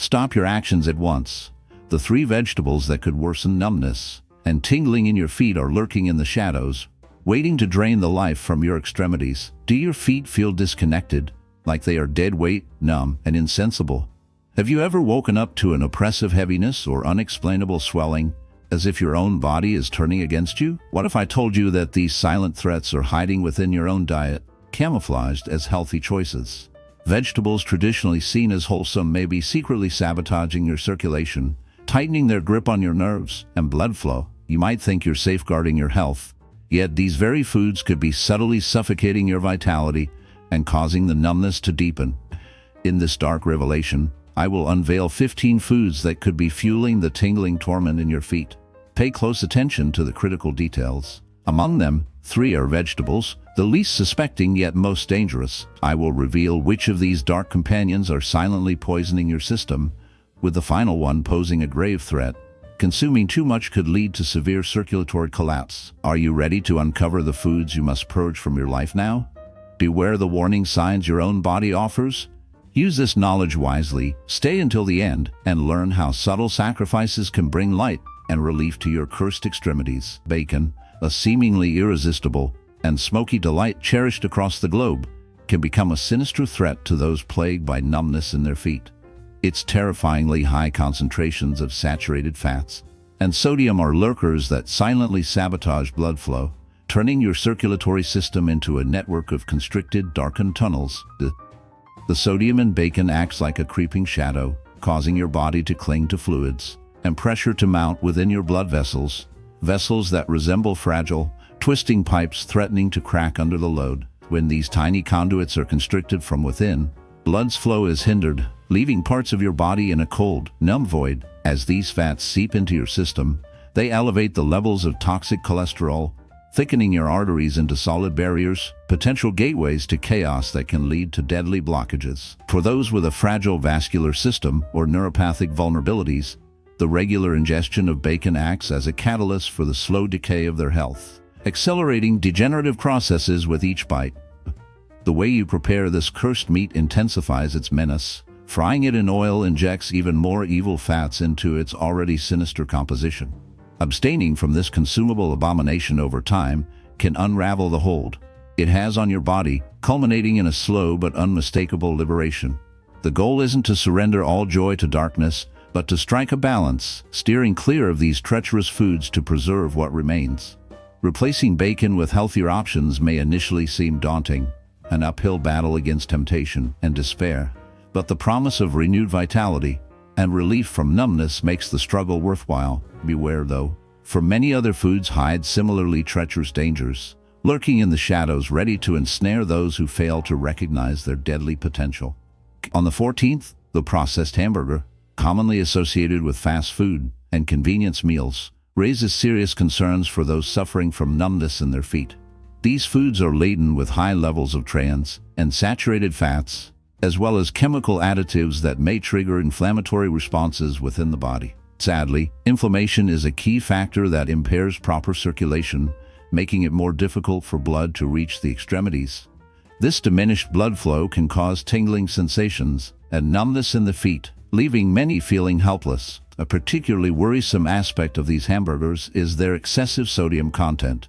Stop your actions at once. The 3 vegetables that could worsen numbness and tingling in your feet are lurking in the shadows, waiting to drain the life from your extremities. Do your feet feel disconnected, like they are dead weight, numb, and insensible? Have you ever woken up to an oppressive heaviness or unexplainable swelling, as if your own body is turning against you? What if I told you that these silent threats are hiding within your own diet, camouflaged as healthy choices? Vegetables traditionally seen as wholesome may be secretly sabotaging your circulation, tightening their grip on your nerves and blood flow. You might think you're safeguarding your health, yet these very foods could be subtly suffocating your vitality and causing the numbness to deepen. In this dark revelation, I will unveil 15 foods that could be fueling the tingling torment in your feet. Pay close attention to the critical details. Among them, 3 are vegetables, the least suspecting yet most dangerous. I will reveal which of these dark companions are silently poisoning your system, with the final one posing a grave threat. Consuming too much could lead to severe circulatory collapse. Are you ready to uncover the foods you must purge from your life now? Beware the warning signs your own body offers. Use this knowledge wisely, stay until the end, and learn how subtle sacrifices can bring light and relief to your cursed extremities. Bacon, a seemingly irresistible and smoky delight cherished across the globe, can become a sinister threat to those plagued by numbness in their feet. Its terrifyingly high concentrations of saturated fats and sodium are lurkers that silently sabotage blood flow, turning your circulatory system into a network of constricted, darkened tunnels. The sodium in bacon acts like a creeping shadow, causing your body to cling to fluids and pressure to mount within your blood vessels that resemble fragile, twisting pipes threatening to crack under the load. When these tiny conduits are constricted from within, blood's flow is hindered, leaving parts of your body in a cold, numb void. As these fats seep into your system, they elevate the levels of toxic cholesterol, thickening your arteries into solid barriers, potential gateways to chaos that can lead to deadly blockages. For those with a fragile vascular system or neuropathic vulnerabilities, the regular ingestion of bacon acts as a catalyst for the slow decay of their health, accelerating degenerative processes with each bite. The way you prepare this cursed meat intensifies its menace. Frying it in oil injects even more evil fats into its already sinister composition. Abstaining from this consumable abomination over time can unravel the hold it has on your body, culminating in a slow but unmistakable liberation. The goal isn't to surrender all joy to darkness, but to strike a balance, steering clear of these treacherous foods to preserve what remains. Replacing bacon with healthier options may initially seem daunting, an uphill battle against temptation and despair. But the promise of renewed vitality and relief from numbness makes the struggle worthwhile. Beware, though, for many other foods hide similarly treacherous dangers, lurking in the shadows ready to ensnare those who fail to recognize their deadly potential. On the 14th, the processed hamburger, commonly associated with fast food and convenience meals, raises serious concerns for those suffering from numbness in their feet. These foods are laden with high levels of trans and saturated fats, as well as chemical additives that may trigger inflammatory responses within the body. Sadly, inflammation is a key factor that impairs proper circulation, making it more difficult for blood to reach the extremities. This diminished blood flow can cause tingling sensations and numbness in the feet, leaving many feeling helpless. A particularly worrisome aspect of these hamburgers is their excessive sodium content.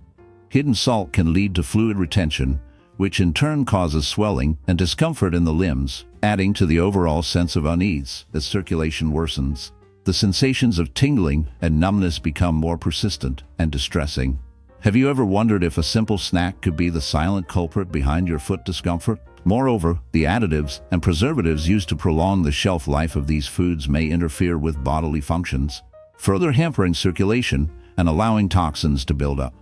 Hidden salt can lead to fluid retention, which in turn causes swelling and discomfort in the limbs, adding to the overall sense of unease. As circulation worsens, the sensations of tingling and numbness become more persistent and distressing. Have you ever wondered if a simple snack could be the silent culprit behind your foot discomfort? Moreover, the additives and preservatives used to prolong the shelf life of these foods may interfere with bodily functions, further hampering circulation and allowing toxins to build up.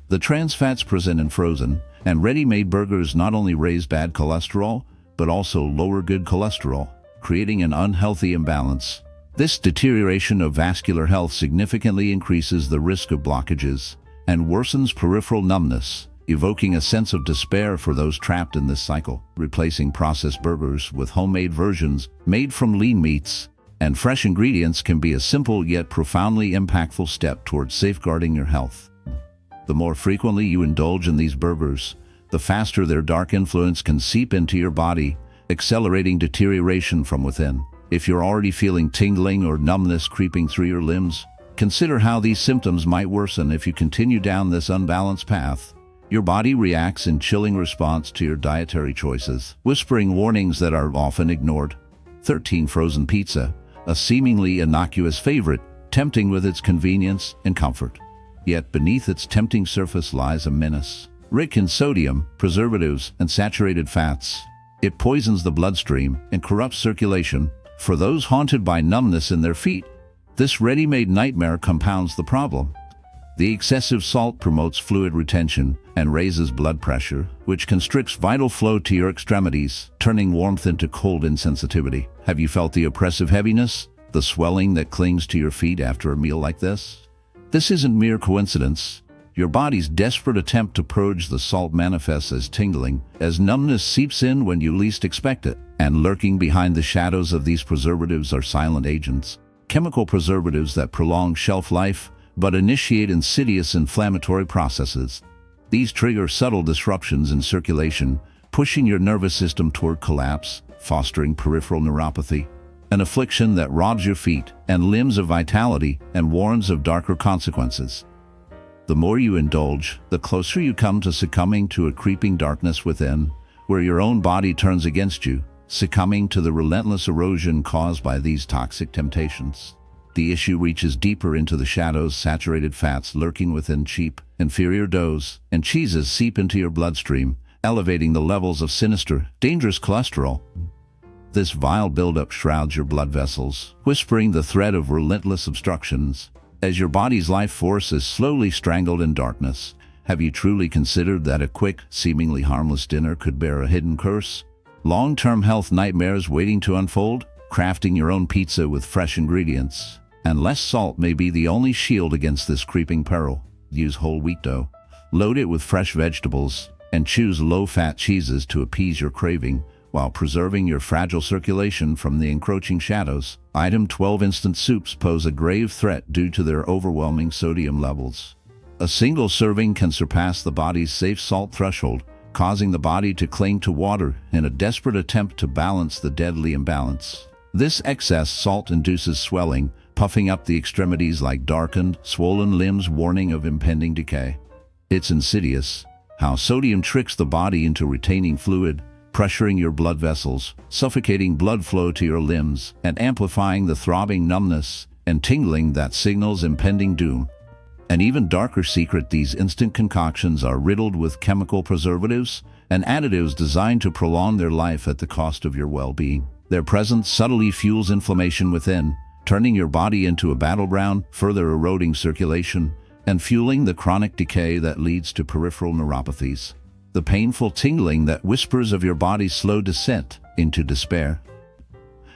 The trans fats present in frozen and ready-made burgers not only raise bad cholesterol, but also lower good cholesterol, creating an unhealthy imbalance. This deterioration of vascular health significantly increases the risk of blockages and worsens peripheral numbness, evoking a sense of despair for those trapped in this cycle. Replacing processed burgers with homemade versions made from lean meats and fresh ingredients can be a simple yet profoundly impactful step towards safeguarding your health. The more frequently you indulge in these burgers, the faster their dark influence can seep into your body, accelerating deterioration from within. If you're already feeling tingling or numbness creeping through your limbs, consider how these symptoms might worsen if you continue down this unbalanced path. Your body reacts in chilling response to your dietary choices, whispering warnings that are often ignored. 13. Frozen pizza, a seemingly innocuous favorite, tempting with its convenience and comfort. Yet beneath its tempting surface lies a menace. Rich in sodium, preservatives, and saturated fats, it poisons the bloodstream and corrupts circulation. For those haunted by numbness in their feet, this ready-made nightmare compounds the problem. The excessive salt promotes fluid retention and raises blood pressure, which constricts vital flow to your extremities, turning warmth into cold insensitivity. Have you felt the oppressive heaviness, the swelling that clings to your feet after a meal like this? This isn't mere coincidence. Your body's desperate attempt to purge the salt manifests as tingling, as numbness seeps in when you least expect it. And lurking behind the shadows of these preservatives are silent agents, chemical preservatives that prolong shelf life but initiate insidious inflammatory processes. These trigger subtle disruptions in circulation, pushing your nervous system toward collapse, fostering peripheral neuropathy, an affliction that robs your feet and limbs of vitality and warns of darker consequences. The more you indulge, the closer you come to succumbing to a creeping darkness within, where your own body turns against you, succumbing to the relentless erosion caused by these toxic temptations. The issue reaches deeper into the shadows. Saturated fats lurking within cheap, inferior doughs and cheeses seep into your bloodstream, elevating the levels of sinister, dangerous cholesterol. This vile buildup shrouds your blood vessels, whispering the threat of relentless obstructions. As your body's life force is slowly strangled in darkness, have you truly considered that a quick, seemingly harmless dinner could bear a hidden curse? Long-term health nightmares waiting to unfold? Crafting your own pizza with fresh ingredients and less salt may be the only shield against this creeping peril. Use whole wheat dough, load it with fresh vegetables, and choose low-fat cheeses to appease your craving while preserving your fragile circulation from the encroaching shadows. Item 12. Instant soups pose a grave threat due to their overwhelming sodium levels. A single serving can surpass the body's safe salt threshold, causing the body to cling to water in a desperate attempt to balance the deadly imbalance. This excess salt induces swelling, puffing up the extremities like darkened, swollen limbs, warning of impending decay. It's insidious how sodium tricks the body into retaining fluid, pressuring your blood vessels, suffocating blood flow to your limbs, and amplifying the throbbing numbness and tingling that signals impending doom. An even darker secret: these instant concoctions are riddled with chemical preservatives and additives designed to prolong their life at the cost of your well-being. Their presence subtly fuels inflammation within, turning your body into a battleground, further eroding circulation and fueling the chronic decay that leads to peripheral neuropathies. The painful tingling that whispers of your body's slow descent into despair.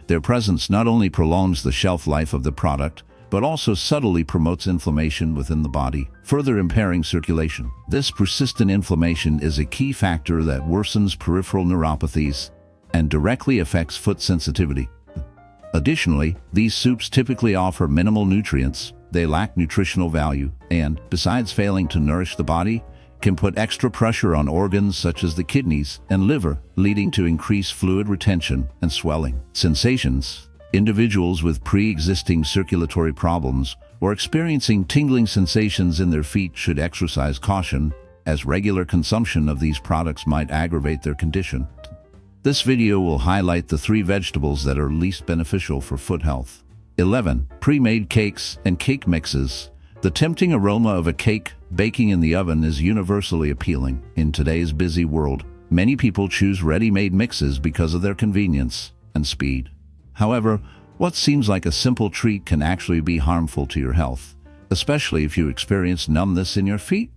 Their presence not only prolongs the shelf life of the product, but also subtly promotes inflammation within the body, further impairing circulation. This persistent inflammation is a key factor that worsens peripheral neuropathies and directly affects foot sensitivity. Additionally, these soups typically offer minimal nutrients, they lack nutritional value, and, besides failing to nourish the body, can put extra pressure on organs such as the kidneys and liver, leading to increased fluid retention and swelling. Sensations: individuals with pre-existing circulatory problems or experiencing tingling sensations in their feet should exercise caution, as regular consumption of these products might aggravate their condition. This video will highlight the 3 vegetables that are least beneficial for foot health. 11. Pre-made cakes and cake mixes. The tempting aroma of a cake baking in the oven is universally appealing. In today's busy world, many people choose ready-made mixes because of their convenience and speed. However, what seems like a simple treat can actually be harmful to your health, especially if you experience numbness in your feet.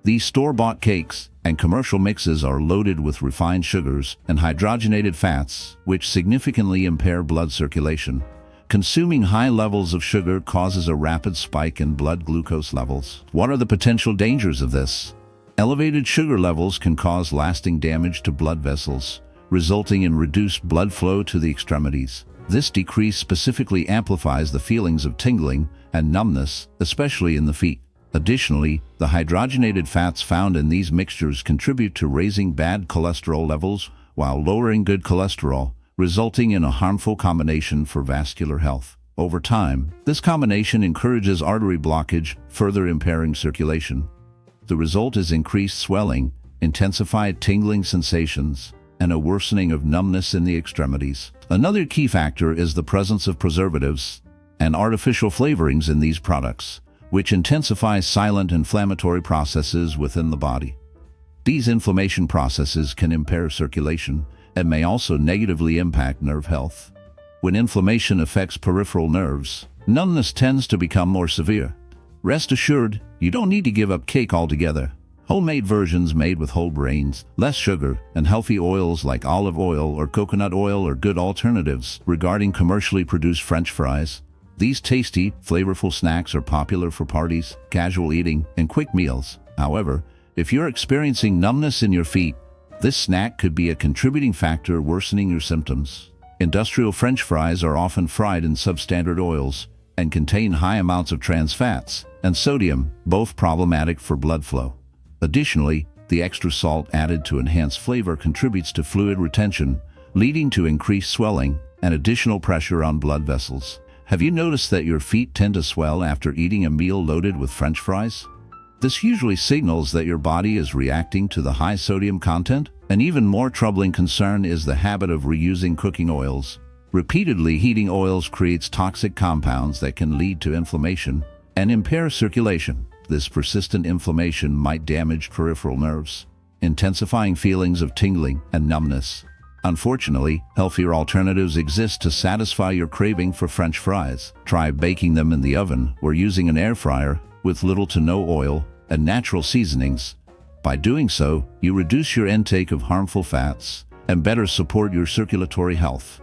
These store-bought cakes and commercial mixes are loaded with refined sugars and hydrogenated fats, which significantly impair blood circulation. Consuming high levels of sugar causes a rapid spike in blood glucose levels. What are the potential dangers of this? Elevated sugar levels can cause lasting damage to blood vessels, resulting in reduced blood flow to the extremities. This decrease specifically amplifies the feelings of tingling and numbness, especially in the feet. Additionally, the hydrogenated fats found in these mixtures contribute to raising bad cholesterol levels while lowering good cholesterol, resulting in a harmful combination for vascular health. Over time, this combination encourages artery blockage, further impairing circulation. The result is increased swelling, intensified tingling sensations, and a worsening of numbness in the extremities. Another key factor is the presence of preservatives and artificial flavorings in these products, which intensify silent inflammatory processes within the body. These inflammation processes can impair circulation and may also negatively impact nerve health. When inflammation affects peripheral nerves, numbness tends to become more severe. Rest assured, you don't need to give up cake altogether. Homemade versions made with whole grains, less sugar, and healthy oils like olive oil or coconut oil are good alternatives. Regarding commercially produced French fries, these tasty, flavorful snacks are popular for parties, casual eating, and quick meals. However, if you're experiencing numbness in your feet, this snack could be a contributing factor worsening your symptoms. Industrial French fries are often fried in substandard oils and contain high amounts of trans fats and sodium, both problematic for blood flow. Additionally, the extra salt added to enhance flavor contributes to fluid retention, leading to increased swelling and additional pressure on blood vessels. Have you noticed that your feet tend to swell after eating a meal loaded with French fries? This usually signals that your body is reacting to the high sodium content. An even more troubling concern is the habit of reusing cooking oils. Repeatedly heating oils creates toxic compounds that can lead to inflammation and impair circulation. This persistent inflammation might damage peripheral nerves, intensifying feelings of tingling and numbness. Unfortunately, healthier alternatives exist to satisfy your craving for French fries. Try baking them in the oven or using an air fryer with little to no oil and natural seasonings. By doing so, you reduce your intake of harmful fats and better support your circulatory health.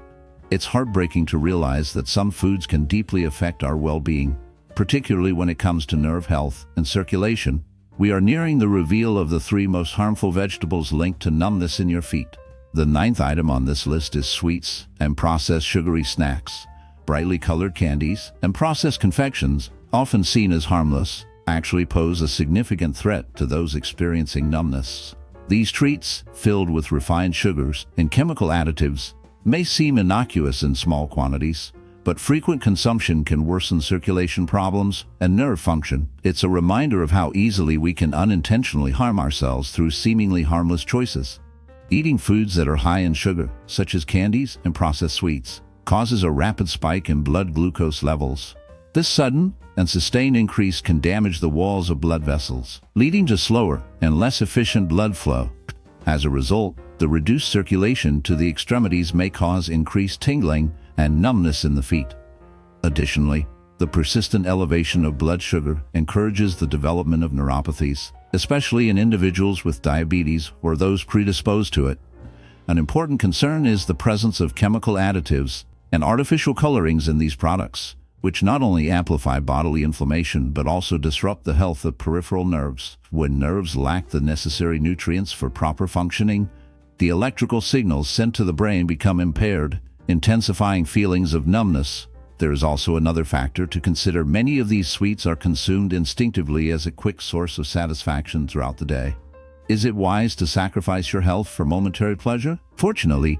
It's heartbreaking to realize that some foods can deeply affect our well-being, particularly when it comes to nerve health and circulation. We are nearing the reveal of the 3 most harmful vegetables linked to numbness in your feet. The 9th item on this list is sweets and processed sugary snacks. Brightly colored candies and processed confections, often seen as harmless, actually pose a significant threat to those experiencing numbness. These treats, filled with refined sugars and chemical additives, may seem innocuous in small quantities, but frequent consumption can worsen circulation problems and nerve function. It's a reminder of how easily we can unintentionally harm ourselves through seemingly harmless choices. Eating foods that are high in sugar, such as candies and processed sweets, causes a rapid spike in blood glucose levels. This sudden and sustained increase can damage the walls of blood vessels, leading to slower and less efficient blood flow. As a result, the reduced circulation to the extremities may cause increased tingling and numbness in the feet. Additionally, the persistent elevation of blood sugar encourages the development of neuropathies, especially in individuals with diabetes or those predisposed to it. An important concern is the presence of chemical additives and artificial colorings in these products, which not only amplify bodily inflammation but also disrupt the health of peripheral nerves. When nerves lack the necessary nutrients for proper functioning, the electrical signals sent to the brain become impaired, intensifying feelings of numbness. There is also another factor to consider. Many of these sweets are consumed instinctively as a quick source of satisfaction throughout the day. Is it wise to sacrifice your health for momentary pleasure? Fortunately,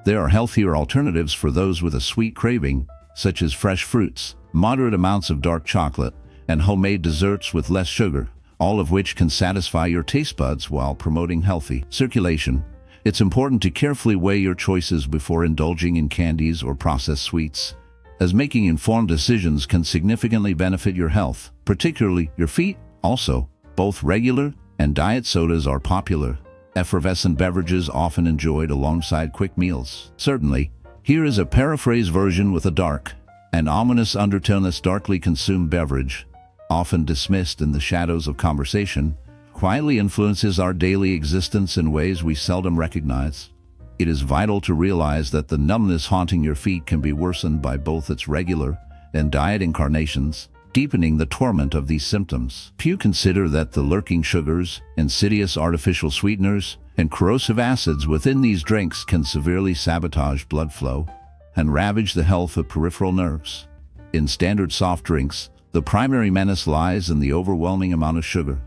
there are healthier alternatives for those with a sweet craving, such as fresh fruits, moderate amounts of dark chocolate, and homemade desserts with less sugar, all of which can satisfy your taste buds while promoting healthy circulation. It's important to carefully weigh your choices before indulging in candies or processed sweets, as making informed decisions can significantly benefit your health, particularly your feet. Also, both regular and diet sodas are popular, effervescent beverages often enjoyed alongside quick meals. Certainly, here is a paraphrase version with a dark and ominous undertone. This darkly consumed beverage, often dismissed in the shadows of conversation, quietly influences our daily existence in ways we seldom recognize. It is vital to realize that the numbness haunting your feet can be worsened by both its regular and diet incarnations, deepening the torment of these symptoms. Few consider that the lurking sugars, insidious artificial sweeteners, and corrosive acids within these drinks can severely sabotage blood flow and ravage the health of peripheral nerves. In standard soft drinks, the primary menace lies in the overwhelming amount of sugar,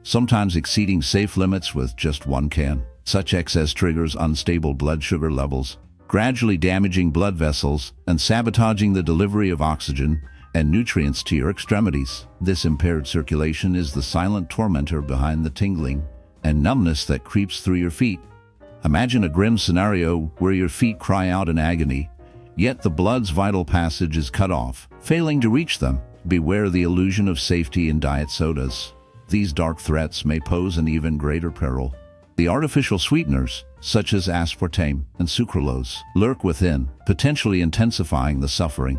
sometimes exceeding safe limits with just 1 can. Such excess triggers unstable blood sugar levels, gradually damaging blood vessels and sabotaging the delivery of oxygen and nutrients to your extremities. This impaired circulation is the silent tormentor behind the tingling and numbness that creeps through your feet. Imagine a grim scenario where your feet cry out in agony, yet the blood's vital passage is cut off, failing to reach them. Beware the illusion of safety in diet sodas. These dark threats may pose an even greater peril. The artificial sweeteners, such as aspartame and sucralose, lurk within, potentially intensifying the suffering.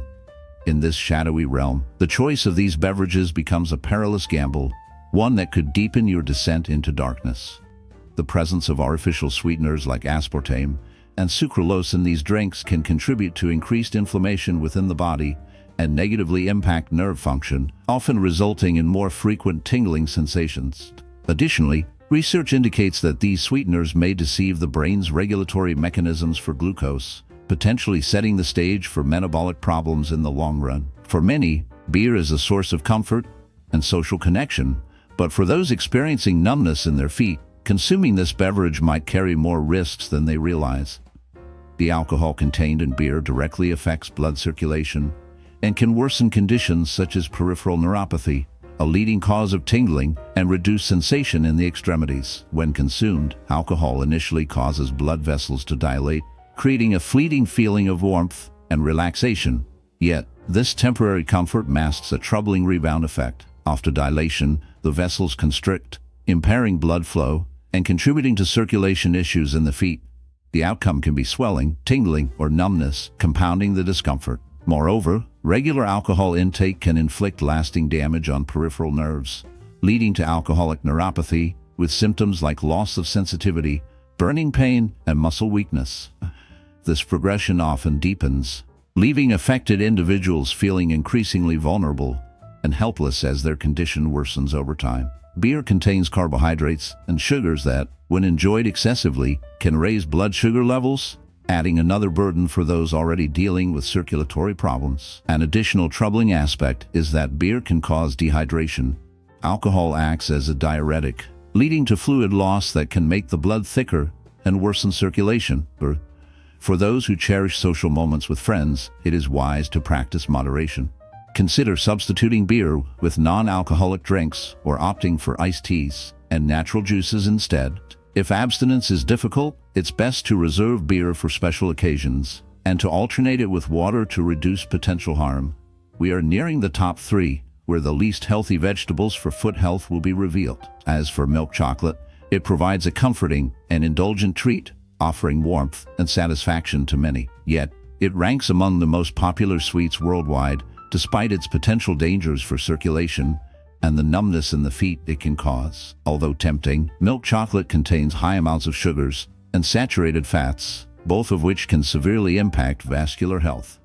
In this shadowy realm, the choice of these beverages becomes a perilous gamble, one that could deepen your descent into darkness. The presence of artificial sweeteners like aspartame and sucralose in these drinks can contribute to increased inflammation within the body and negatively impact nerve function, often resulting in more frequent tingling sensations. Additionally, research indicates that these sweeteners may deceive the brain's regulatory mechanisms for glucose, potentially setting the stage for metabolic problems in the long run. For many, beer is a source of comfort and social connection, but for those experiencing numbness in their feet, consuming this beverage might carry more risks than they realize. The alcohol contained in beer directly affects blood circulation and can worsen conditions such as peripheral neuropathy, a leading cause of tingling and reduced sensation in the extremities. When consumed, alcohol initially causes blood vessels to dilate, creating a fleeting feeling of warmth and relaxation. Yet, this temporary comfort masks a troubling rebound effect. After dilation, the vessels constrict, impairing blood flow and contributing to circulation issues in the feet. The outcome can be swelling, tingling, or numbness, compounding the discomfort. Moreover, regular alcohol intake can inflict lasting damage on peripheral nerves, leading to alcoholic neuropathy, with symptoms like loss of sensitivity, burning pain, and muscle weakness. This progression often deepens, leaving affected individuals feeling increasingly vulnerable and helpless as their condition worsens over time. Beer contains carbohydrates and sugars that, when enjoyed excessively, can raise blood sugar levels, adding another burden for those already dealing with circulatory problems. An additional troubling aspect is that beer can cause dehydration. Alcohol acts as a diuretic, leading to fluid loss that can make the blood thicker and worsen circulation. For those who cherish social moments with friends, it is wise to practice moderation. Consider substituting beer with non-alcoholic drinks or opting for iced teas and natural juices instead. If abstinence is difficult, it's best to reserve beer for special occasions and to alternate it with water to reduce potential harm. We are nearing the top 3, where the least healthy vegetables for foot health will be revealed. As for milk chocolate, it provides a comforting and indulgent treat, offering warmth and satisfaction to many. Yet, it ranks among the most popular sweets worldwide, despite its potential dangers for circulation and the numbness in the feet it can cause. Although tempting, milk chocolate contains high amounts of sugars and saturated fats, both of which can severely impact vascular health.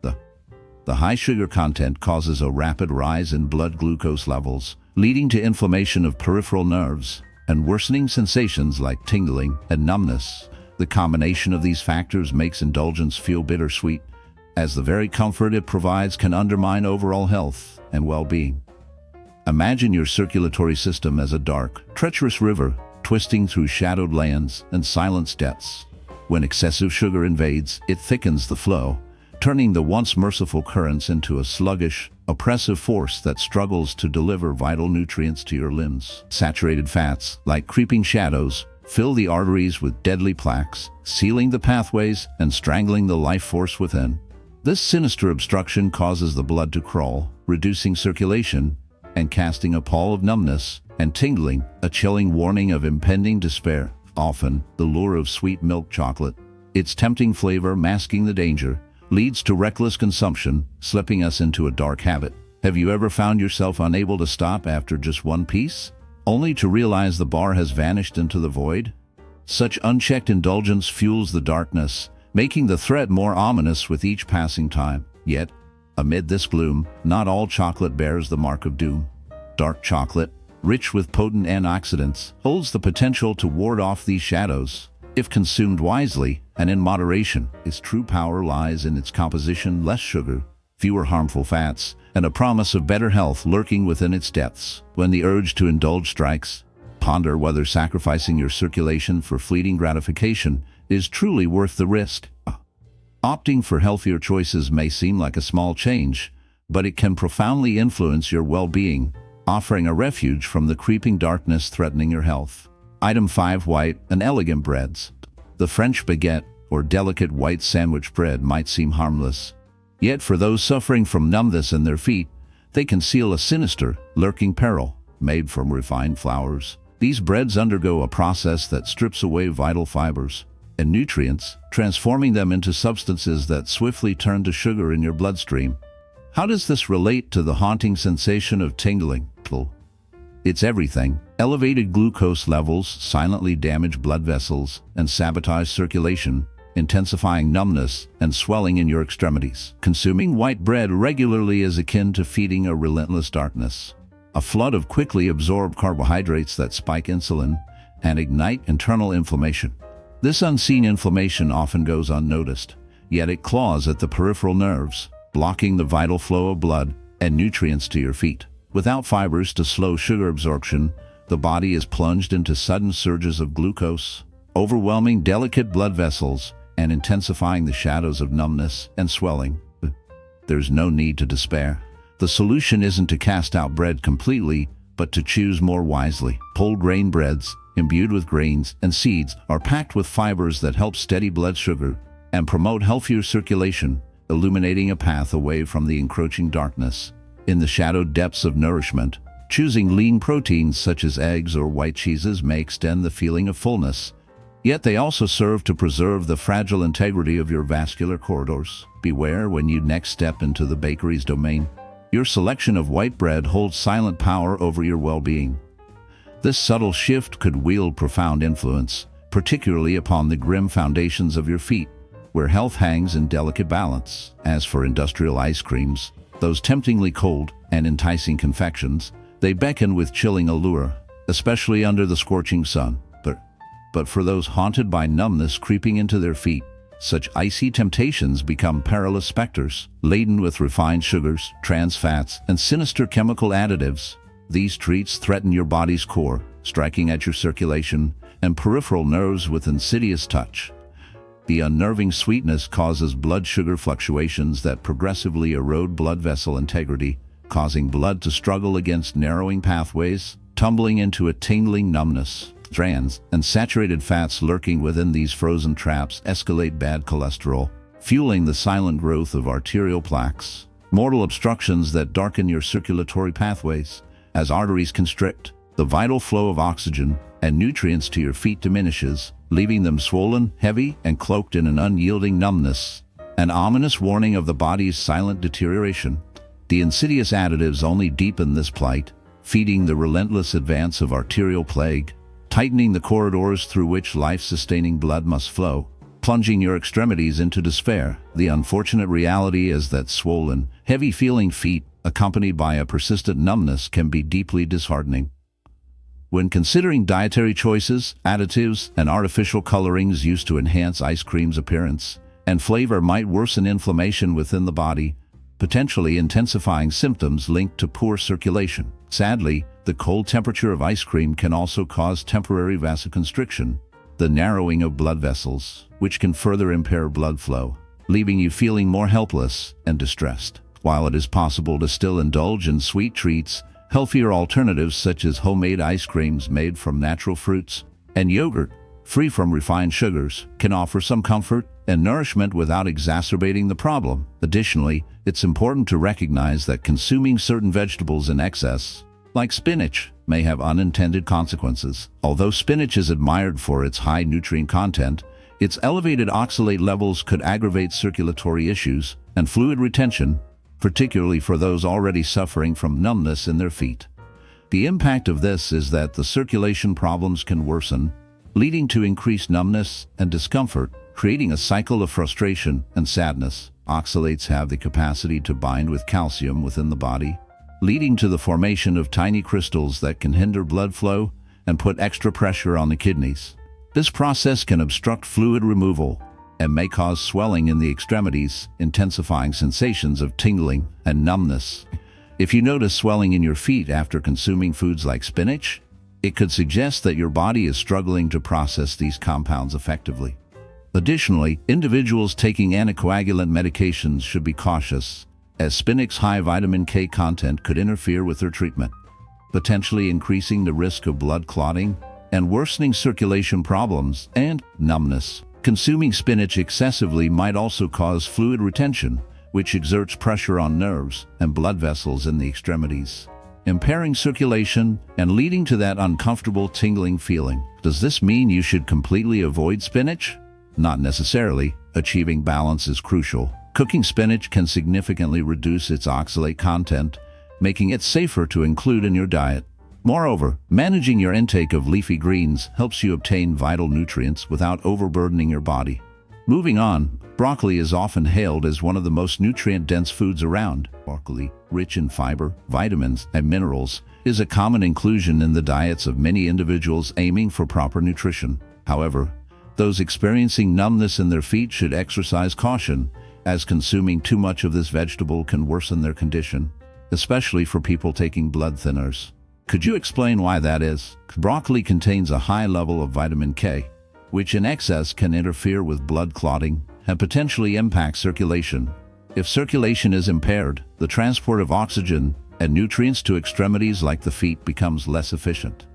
The high sugar content causes a rapid rise in blood glucose levels, leading to inflammation of peripheral nerves and worsening sensations like tingling and numbness. The combination of these factors makes indulgence feel bittersweet, as the very comfort it provides can undermine overall health and well-being. Imagine your circulatory system as a dark, treacherous river, twisting through shadowed lands and silent depths. When excessive sugar invades, it thickens the flow, turning the once merciful currents into a sluggish, oppressive force that struggles to deliver vital nutrients to your limbs. Saturated fats, like creeping shadows, fill the arteries with deadly plaques, sealing the pathways and strangling the life force within. This sinister obstruction causes the blood to crawl, reducing circulation and casting a pall of numbness and tingling, a chilling warning of impending despair. Often, the lure of sweet milk chocolate, its tempting flavor masking the danger, leads to reckless consumption, slipping us into a dark habit. Have you ever found yourself unable to stop after just one piece, only to realize the bar has vanished into the void? Such unchecked indulgence fuels the darkness, making the threat more ominous with each passing time. Yet, amid this gloom, not all chocolate bears the mark of doom. Dark chocolate, rich with potent antioxidants, holds the potential to ward off these shadows. If consumed wisely and in moderation, its true power lies in its composition: less sugar, fewer harmful fats, and a promise of better health lurking within its depths. When the urge to indulge strikes, ponder whether sacrificing your circulation for fleeting gratification is truly worth the risk. Opting for healthier choices may seem like a small change, but it can profoundly influence your well-being, offering a refuge from the creeping darkness threatening your health. Item 5. White and elegant breads. The French baguette, or delicate white sandwich bread, might seem harmless. Yet for those suffering from numbness in their feet, they conceal a sinister, lurking peril. Made from refined flours, these breads undergo a process that strips away vital fibers and nutrients, transforming them into substances that swiftly turn to sugar in your bloodstream. How does this relate to the haunting sensation of tingling? It's everything. Elevated glucose levels silently damage blood vessels and sabotage circulation, intensifying numbness and swelling in your extremities. Consuming white bread regularly is akin to feeding a relentless darkness, a flood of quickly absorbed carbohydrates that spike insulin and ignite internal inflammation. This unseen inflammation often goes unnoticed, yet it claws at the peripheral nerves, blocking the vital flow of blood and nutrients to your feet. Without fibers to slow sugar absorption, the body is plunged into sudden surges of glucose, overwhelming delicate blood vessels and intensifying the shadows of numbness and swelling. There's no need to despair. The solution isn't to cast out bread completely, but to choose more wisely. Whole grain breads, imbued with grains and seeds, are packed with fibers that help steady blood sugar and promote healthier circulation, illuminating a path away from the encroaching darkness. In the shadowed depths of nourishment, choosing lean proteins such as eggs or white cheeses may extend the feeling of fullness, yet they also serve to preserve the fragile integrity of your vascular corridors. Beware when you next step into the bakery's domain. Your selection of white bread holds silent power over your well-being. This subtle shift could wield profound influence, particularly upon the grim foundations of your feet, where health hangs in delicate balance. As for industrial ice creams, those temptingly cold and enticing confections, they beckon with chilling allure, especially under the scorching sun. But for those haunted by numbness creeping into their feet, such icy temptations become perilous specters, laden with refined sugars, trans fats, and sinister chemical additives. These treats threaten your body's core, striking at your circulation and peripheral nerves with insidious touch. The unnerving sweetness causes blood sugar fluctuations that progressively erode blood vessel integrity, causing blood to struggle against narrowing pathways, tumbling into a tingling numbness. Trans and saturated fats lurking within these frozen traps escalate bad cholesterol, fueling the silent growth of arterial plaques, mortal obstructions that darken your circulatory pathways. As arteries constrict, the vital flow of oxygen and nutrients to your feet diminishes, leaving them swollen, heavy, and cloaked in an unyielding numbness, an ominous warning of the body's silent deterioration. The insidious additives only deepen this plight, feeding the relentless advance of arterial plague, tightening the corridors through which life-sustaining blood must flow, plunging your extremities into despair. The unfortunate reality is that swollen, heavy-feeling feet, accompanied by a persistent numbness, can be deeply disheartening. When considering dietary choices, additives and artificial colorings used to enhance ice cream's appearance and flavor might worsen inflammation within the body, potentially intensifying symptoms linked to poor circulation. Sadly, the cold temperature of ice cream can also cause temporary vasoconstriction, the narrowing of blood vessels, which can further impair blood flow, leaving you feeling more helpless and distressed. While it is possible to still indulge in sweet treats, healthier alternatives such as homemade ice creams made from natural fruits and yogurt, free from refined sugars, can offer some comfort and nourishment without exacerbating the problem. Additionally, it's important to recognize that consuming certain vegetables in excess, like spinach, may have unintended consequences. Although spinach is admired for its high nutrient content, its elevated oxalate levels could aggravate circulatory issues and fluid retention, particularly for those already suffering from numbness in their feet. The impact of this is that the circulation problems can worsen, leading to increased numbness and discomfort, creating a cycle of frustration and sadness. Oxalates have the capacity to bind with calcium within the body, leading to the formation of tiny crystals that can hinder blood flow and put extra pressure on the kidneys. This process can obstruct fluid removal and may cause swelling in the extremities, intensifying sensations of tingling and numbness. If you notice swelling in your feet after consuming foods like spinach, it could suggest that your body is struggling to process these compounds effectively. Additionally, individuals taking anticoagulant medications should be cautious, as spinach's high vitamin K content could interfere with their treatment, potentially increasing the risk of blood clotting and worsening circulation problems and numbness. Consuming spinach excessively might also cause fluid retention, which exerts pressure on nerves and blood vessels in the extremities, impairing circulation and leading to that uncomfortable tingling feeling. Does this mean you should completely avoid spinach? Not necessarily. Achieving balance is crucial. Cooking spinach can significantly reduce its oxalate content, making it safer to include in your diet. Moreover, managing your intake of leafy greens helps you obtain vital nutrients without overburdening your body. Moving on, broccoli is often hailed as one of the most nutrient-dense foods around. Broccoli, rich in fiber, vitamins, and minerals, is a common inclusion in the diets of many individuals aiming for proper nutrition. However, those experiencing numbness in their feet should exercise caution, as consuming too much of this vegetable can worsen their condition, especially for people taking blood thinners. Could you explain why that is? Broccoli contains a high level of vitamin K, which in excess can interfere with blood clotting and potentially impact circulation. If circulation is impaired, the transport of oxygen and nutrients to extremities like the feet becomes less efficient.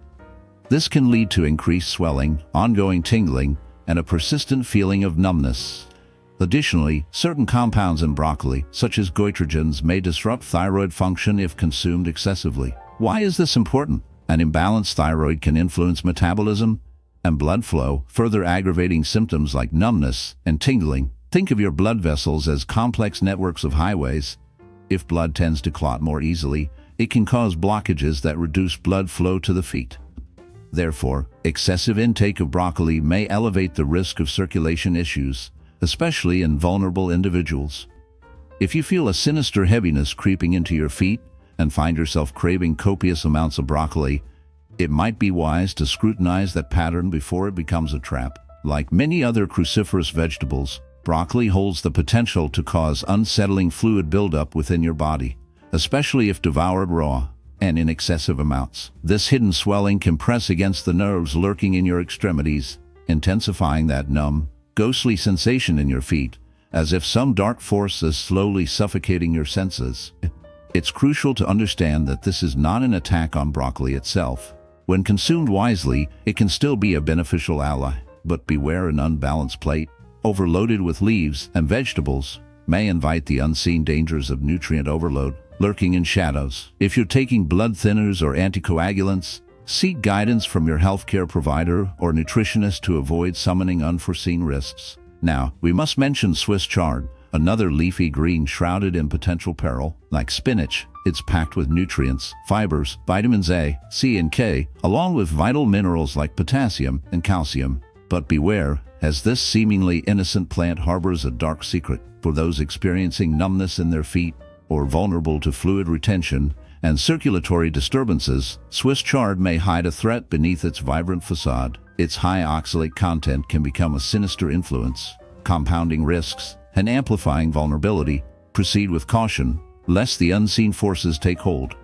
This can lead to increased swelling, ongoing tingling, and a persistent feeling of numbness. Additionally, certain compounds in broccoli, such as goitrogens, may disrupt thyroid function if consumed excessively. Why is this important? An imbalanced thyroid can influence metabolism and blood flow, further aggravating symptoms like numbness and tingling. Think of your blood vessels as complex networks of highways. If blood tends to clot more easily, it can cause blockages that reduce blood flow to the feet. Therefore, excessive intake of broccoli may elevate the risk of circulation issues, especially in vulnerable individuals. If you feel a sinister heaviness creeping into your feet and find yourself craving copious amounts of broccoli, it might be wise to scrutinize that pattern before it becomes a trap. Like many other cruciferous vegetables, broccoli holds the potential to cause unsettling fluid buildup within your body, especially if devoured raw and in excessive amounts. This hidden swelling can press against the nerves lurking in your extremities, intensifying that numb, ghostly sensation in your feet, as if some dark force is slowly suffocating your senses. It's crucial to understand that this is not an attack on broccoli itself. When consumed wisely, it can still be a beneficial ally, but beware an unbalanced plate, overloaded with leaves and vegetables, may invite the unseen dangers of nutrient overload, lurking in shadows. If you're taking blood thinners or anticoagulants, seek guidance from your healthcare provider or nutritionist to avoid summoning unforeseen risks. Now, we must mention Swiss chard, another leafy green shrouded in potential peril. Like spinach, it's packed with nutrients, fibers, vitamins A, C, and K, along with vital minerals like potassium and calcium. But beware, as this seemingly innocent plant harbors a dark secret. For those experiencing numbness in their feet or vulnerable to fluid retention and circulatory disturbances, Swiss chard may hide a threat beneath its vibrant facade. Its high oxalate content can become a sinister influence, compounding risks and amplifying vulnerability. Proceed with caution, lest the unseen forces take hold.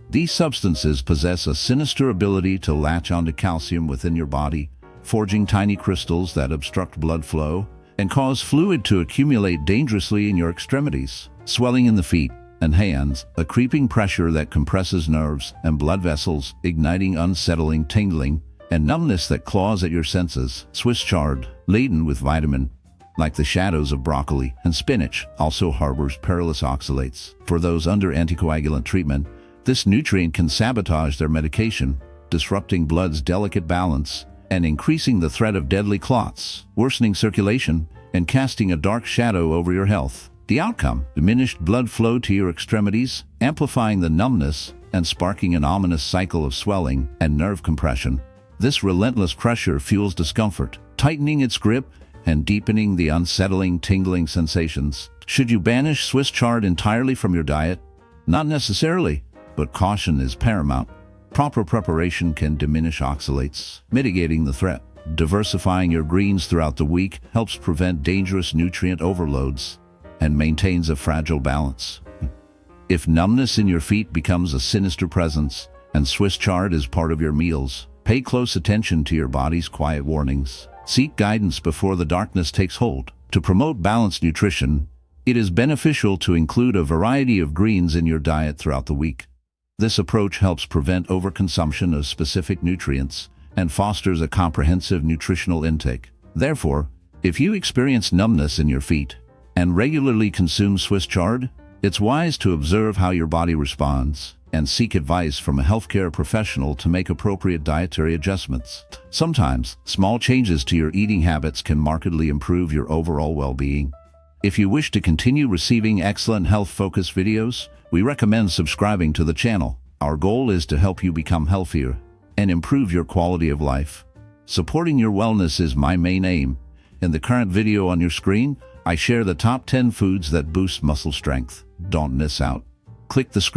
These substances possess a sinister ability to latch onto calcium within your body, forging tiny crystals that obstruct blood flow and cause fluid to accumulate dangerously in your extremities. Swelling in the feet and hands, a creeping pressure that compresses nerves and blood vessels, igniting unsettling tingling, and numbness that claws at your senses. Swiss chard, laden with vitamin, like the shadows of broccoli and spinach, also harbors perilous oxalates. For those under anticoagulant treatment, this nutrient can sabotage their medication, disrupting blood's delicate balance and increasing the threat of deadly clots, worsening circulation, and casting a dark shadow over your health. The outcome: diminished blood flow to your extremities, amplifying the numbness and sparking an ominous cycle of swelling and nerve compression. This relentless pressure fuels discomfort, tightening its grip and deepening the unsettling, tingling sensations. Should you banish Swiss chard entirely from your diet? Not necessarily, but caution is paramount. Proper preparation can diminish oxalates, mitigating the threat. Diversifying your greens throughout the week helps prevent dangerous nutrient overloads and maintains a fragile balance. If numbness in your feet becomes a sinister presence and Swiss chard is part of your meals, pay close attention to your body's quiet warnings. Seek guidance before the darkness takes hold. To promote balanced nutrition, it is beneficial to include a variety of greens in your diet throughout the week. This approach helps prevent overconsumption of specific nutrients and fosters a comprehensive nutritional intake. Therefore, if you experience numbness in your feet and regularly consume Swiss chard, it's wise to observe how your body responds and seek advice from a healthcare professional to make appropriate dietary adjustments. Sometimes, small changes to your eating habits can markedly improve your overall well-being. If you wish to continue receiving excellent health-focused videos, we recommend subscribing to the channel. Our goal is to help you become healthier and improve your quality of life. Supporting your wellness is my main aim. In the current video on your screen, I share the top 10 foods that boost muscle strength. Don't miss out. Click the screen